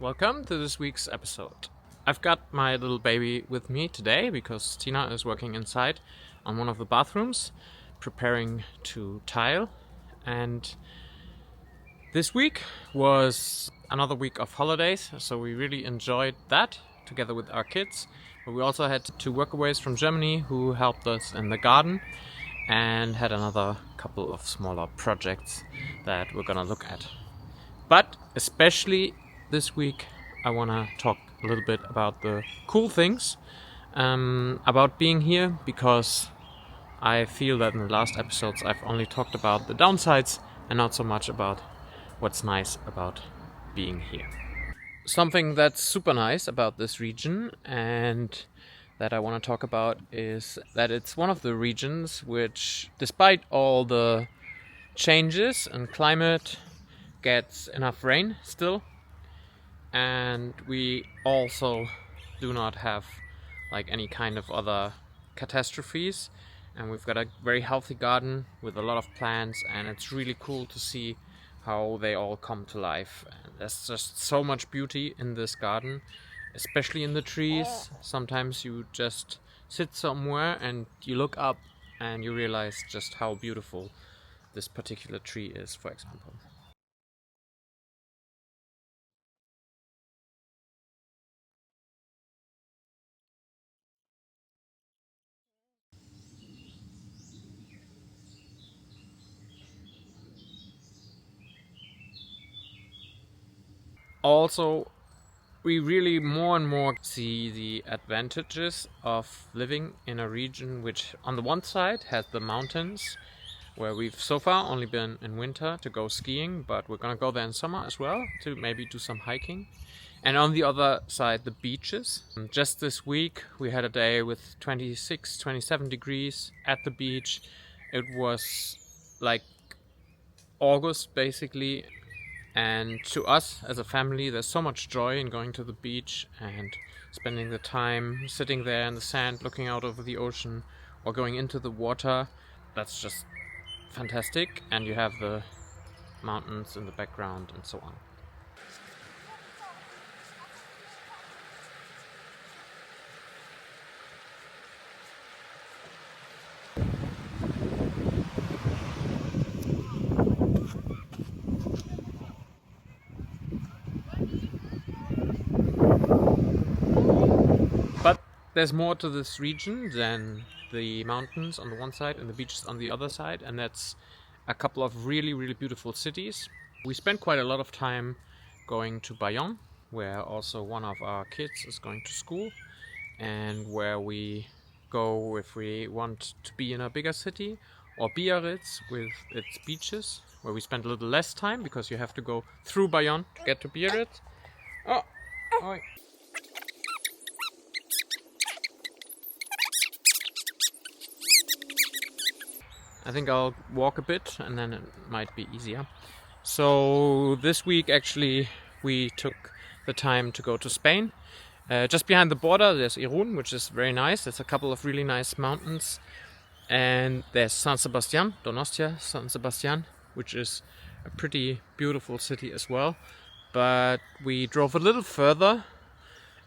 welcome to this week's episode. I've got my little baby with me today because Tina is working inside on one of the bathrooms, preparing to tile. And this week was another week of holidays, so we really enjoyed that together with our kids. But we also had two workaways from Germany who helped us in the garden and had another couple of smaller projects that we're gonna look at. But especially this week, I want to talk a little bit about the cool things about being here, because I feel that in the last episodes I've only talked about the downsides and not so much about what's nice about being here. Something that's super nice about this region and that I want to talk about is that it's one of the regions which, despite all the changes in climate, gets enough rain still, and we also do not have like any kind of other catastrophes, and we've got a very healthy garden with a lot of plants, and it's really cool to see how they all come to life. And there's just so much beauty in this garden, especially in the trees. Sometimes you just sit somewhere and you look up and you realize just how beautiful this particular tree is, for example. Also, we really more and more see the advantages of living in a region which on the one side has the mountains, where we've so far only been in winter to go skiing, but we're gonna go there in summer as well to maybe do some hiking. And on the other side, the beaches. Just this week we had a day with 26, 27 degrees at the beach. It was like August basically. And to us as a family, there's so much joy in going to the beach and spending the time sitting there in the sand, looking out over the ocean, or going into the water. That's just fantastic. And you have the mountains in the background and so on. But there's more to this region than the mountains on the one side and the beaches on the other side, and that's a couple of really, really beautiful cities. We spent quite a lot of time going to Bayonne, where also one of our kids is going to school, and where we go if we want to be in a bigger city, or Biarritz with its beaches, where we spend a little less time because you have to go through Bayonne to get to Biarritz. Oh, oi. I think I'll walk a bit and then it might be easier. So this week actually we took the time to go to Spain. Just behind the border there's Irún, which is very nice. There's a couple of really nice mountains. And there's San Sebastián, Donostia, San Sebastián, which is a pretty beautiful city as well. But we drove a little further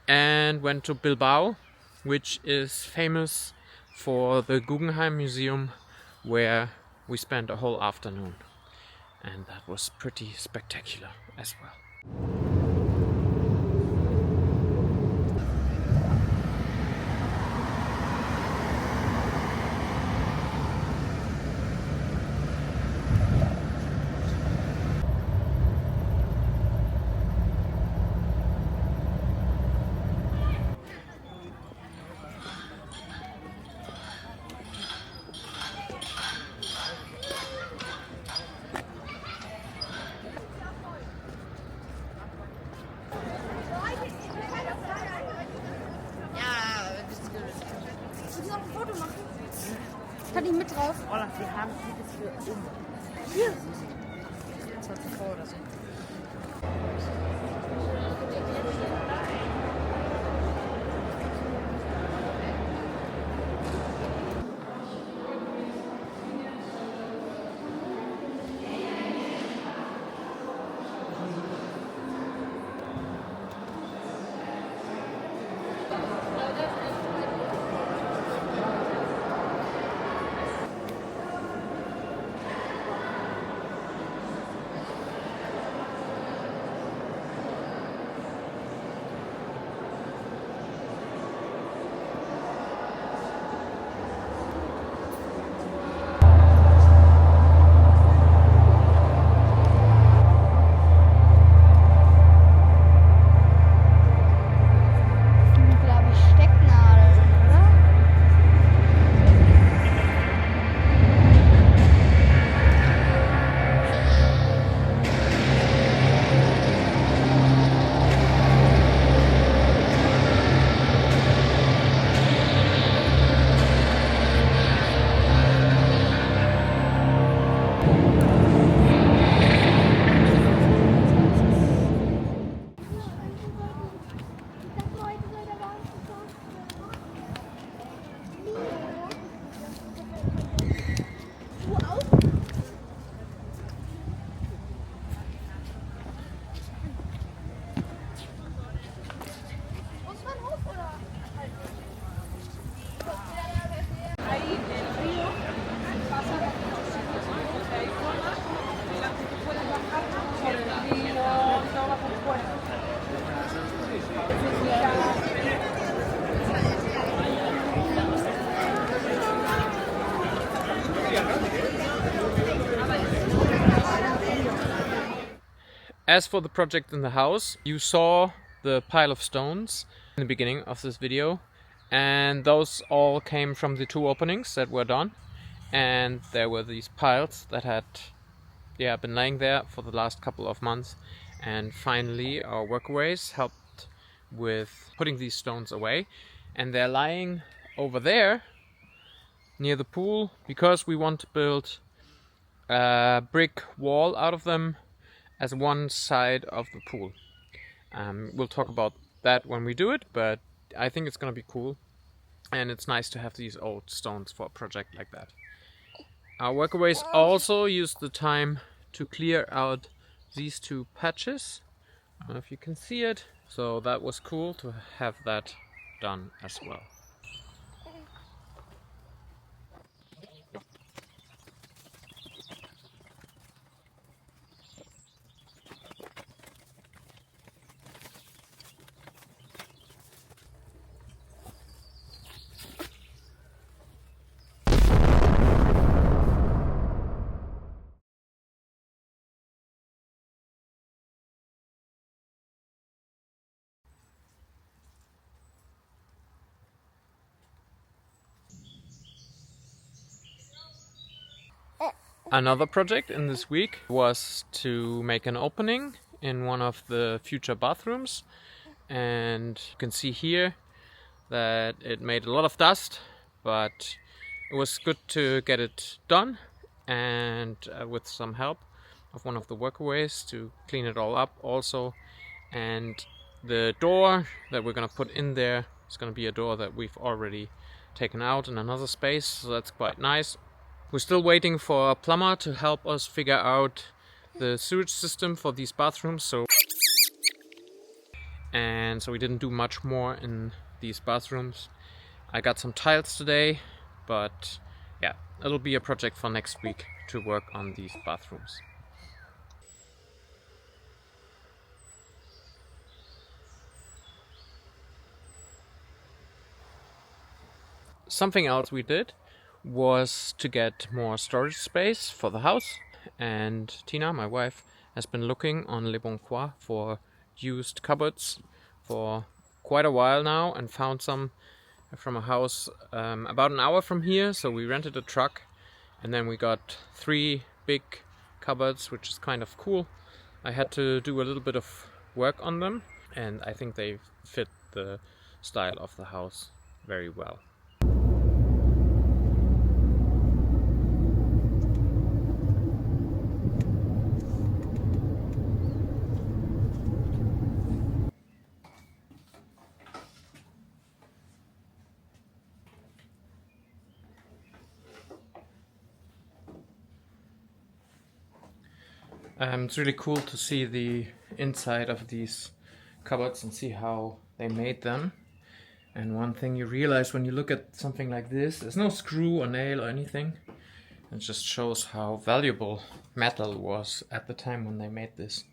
and went to Bilbao, which is famous for the Guggenheim Museum, where we spent a whole afternoon, and that was pretty spectacular as well. Kann ich mit drauf? Olaf, wir haben vieles für oben. Hier. 20 Euro oder so. As for the project in the house, you saw the pile of stones in the beginning of this video, and those all came from the 2 openings that were done, and there were these piles that had been laying there for the last couple of months, and finally our workaways helped with putting these stones away, and they're lying over there near the pool because we want to build a brick wall out of them as one side of the pool. We'll talk about that when we do it, but I think it's gonna be cool, and it's nice to have these old stones for a project like that. Our workaways also used the time to clear out these 2 patches. I don't know if you can see it, so that was cool to have that done as well. Another project in this week was to make an opening in one of the future bathrooms, and you can see here that it made a lot of dust, but it was good to get it done, and with some help of one of the workaways to clean it all up also. And the door that we're gonna put in there is gonna be a door that we've already taken out in another space, so that's quite nice. We're still waiting for a plumber to help us figure out the sewage system for these bathrooms, so we didn't do much more in these bathrooms. I got some tiles today, but yeah, it'll be a project for next week to work on these bathrooms. Something else we did was to get more storage space for the house, and Tina, my wife, has been looking on Le Bon Coin for used cupboards for quite a while now, and found some from a house about an hour from here. So we rented a truck, and then we got 3 big cupboards, which is kind of cool. I had to do a little bit of work on them, and I think they fit the style of the house very well. It's really cool to see the inside of these cupboards and see how they made them. And one thing you realize when you look at something like this, there's no screw or nail or anything. It just shows how valuable metal was at the time when they made this.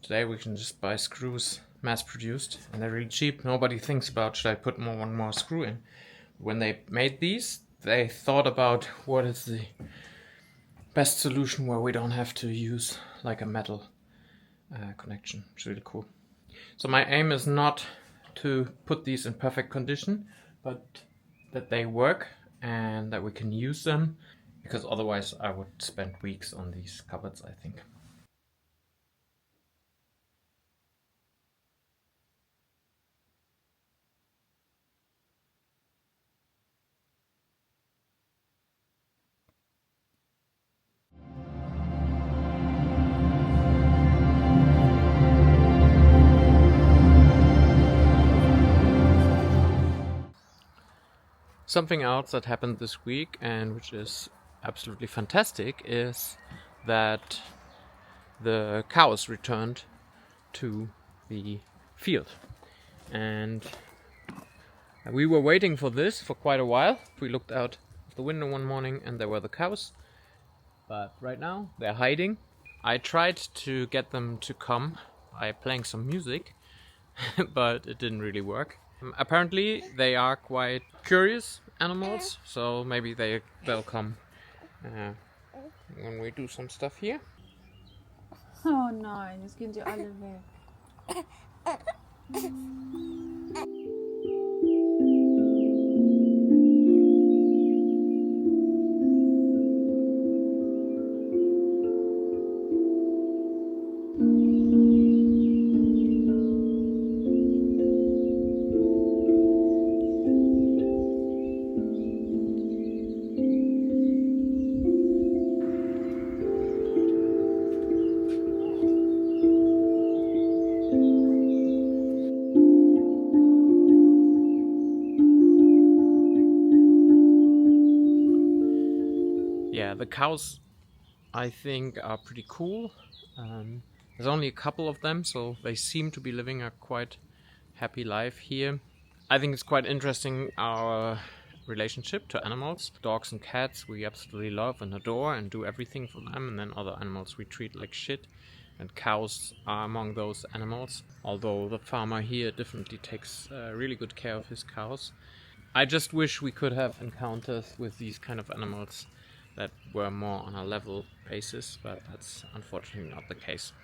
Today we can just buy screws mass produced, and they're really cheap. Nobody thinks about, should I put one more screw in? When they made these, they thought about what is the best solution where we don't have to use like a metal connection. It's really cool. So my aim is not to put these in perfect condition, but that they work and that we can use them, because otherwise I would spend weeks on these cupboards, I think. Something else that happened this week, and which is absolutely fantastic, is that the cows returned to the field. And we were waiting for this for quite a while. We looked out of the window one morning and there were the cows. But right now they're hiding. I tried to get them to come by playing some music, but it didn't really work. Apparently they are quite curious animals, so maybe they'll come when we do some stuff here. Oh nein, jetzt gehen sie alle weg. Yeah, the cows, I think, are pretty cool. There's only a couple of them, so they seem to be living a quite happy life here. I think it's quite interesting, our relationship to animals. Dogs and cats we absolutely love and adore and do everything for them, and then other animals we treat like shit. And cows are among those animals, although the farmer here definitely takes really good care of his cows. I just wish we could have encounters with these kind of animals that were more on a level basis, but that's unfortunately not the case.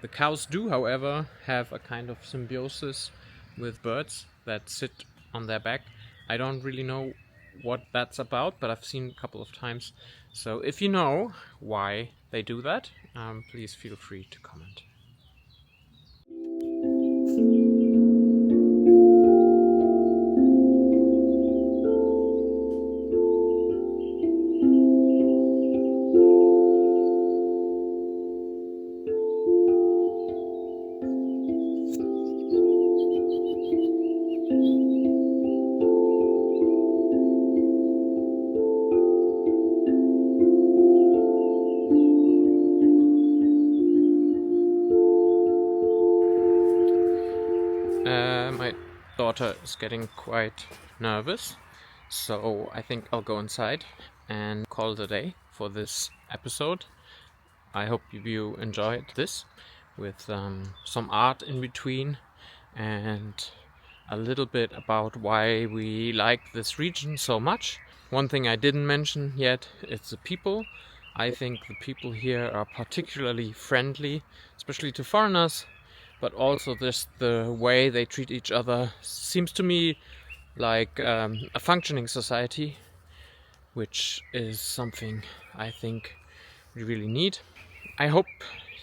The cows do, however, have a kind of symbiosis with birds that sit on their back. I don't really know what that's about, but I've seen a couple of times. So if you know why they do that, please feel free to comment. My daughter is getting quite nervous, so I think I'll go inside and call it a day for this episode. I hope you enjoyed this with some art in between and a little bit about why we like this region so much. One thing I didn't mention yet is the people. I think the people here are particularly friendly, especially to foreigners, but also just the way they treat each other seems to me like a functioning society, which is something I think we really need. I hope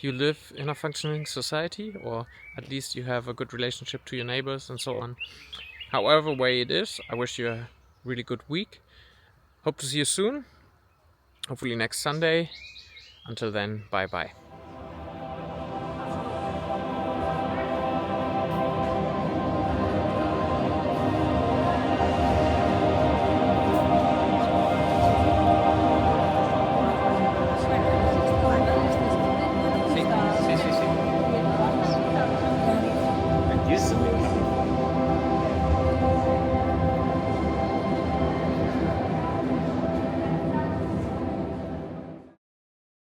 you live in a functioning society, or at least you have a good relationship to your neighbors and so on. However way it is, I wish you a really good week. Hope to see you soon, hopefully next Sunday. Until then, bye bye.